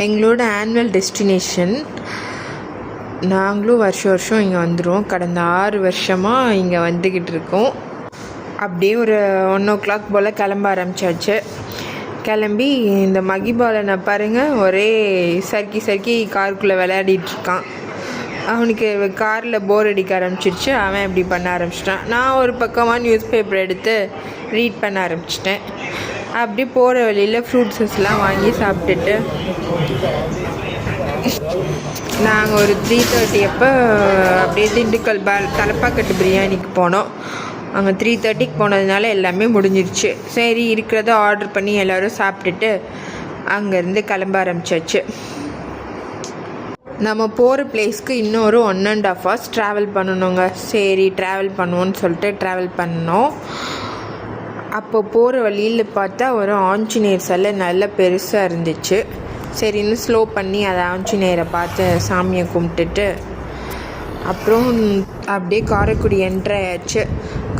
எங்களோட annual destination. நாங்களும் வருஷம் இங்கே வந்துடுவோம். கடந்த 6 வருஷமாக இங்கே வந்துக்கிட்டு இருக்கோம். அப்படியே ஒரு 1:00 போல் கிளம்ப ஆரம்பித்தாச்சு. கிளம்பி இந்த மகிபாலனை பாருங்கள், ஒரே சறுக்கி காருக்குள்ளே விளையாடிட்டுருக்கான். அவனுக்கு காரில் போர் அடிக்க ஆரம்பிச்சிருச்சு. அவன் இப்படி பண்ண ஆரம்பிச்சிட்டான். நான் ஒரு பக்கமாக நியூஸ் பேப்பர் எடுத்து ரீட் பண்ண ஆரம்பிச்சிட்டேன். அப்படியே போகிற வழியில் ஃப்ரூட்ஸஸ்லாம் வாங்கி சாப்பிட்டுட்டு நாங்கள் ஒரு 3:30 அப்போ அப்படியே திண்டுக்கல் தலப்பாக்கட்டு பிரியாணிக்கு போனோம். அங்கே 3:30க்கு போனதுனால எல்லாமே முடிஞ்சிருச்சு. சரி, இருக்கிறத ஆர்டர் பண்ணி எல்லோரும் சாப்பிட்டுட்டு அங்கேருந்து கிளம்ப ஆரம்பிச்சாச்சு. நம்ம போகிற பிளேஸ்க்கு இன்னும் ஒரு 1.5 hours ட்ராவல் பண்ணணுங்க. சரி, ட்ராவல் பண்ணுவோன்னு சொல்லிட்டு ட்ராவல் பண்ணோம். அப்போ போகிற வழியில் பார்த்தா ஒரு ஆஞ்சநேயர் சிலை நல்ல பெருசாக இருந்துச்சு. சரி, இன்னும் ஸ்லோ பண்ணி அதை ஆஞ்சநேயரை பார்த்து சாமியை கும்பிட்டுட்டு அப்புறம் அப்படியே காரைக்குடி என்ட்ரு ஆயாச்சு.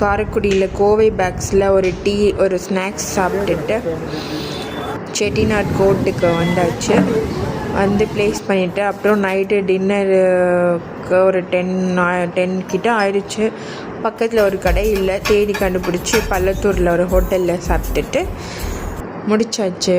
காரைக்குடியில் கோவை பேக்ஸில் ஒரு டீ, ஒரு ஸ்நாக்ஸ் சாப்பிட்டுட்டு செட்டிநாட் கோர்ட்டுக்கு வந்தாச்சு. வந்து ப்ளேஸ் பண்ணிவிட்டு அப்புறம் நைட்டு டின்னருக்கு ஒரு 10 கிட்ட ஆயிடுச்சு. பக்கத்தில் ஒரு கடை இல்லை, தேடி கண்டுபிடிச்சி பள்ளத்தூரில் ஒரு ஹோட்டலில் சாப்பிட்டுட்டு முடிச்சாச்சு.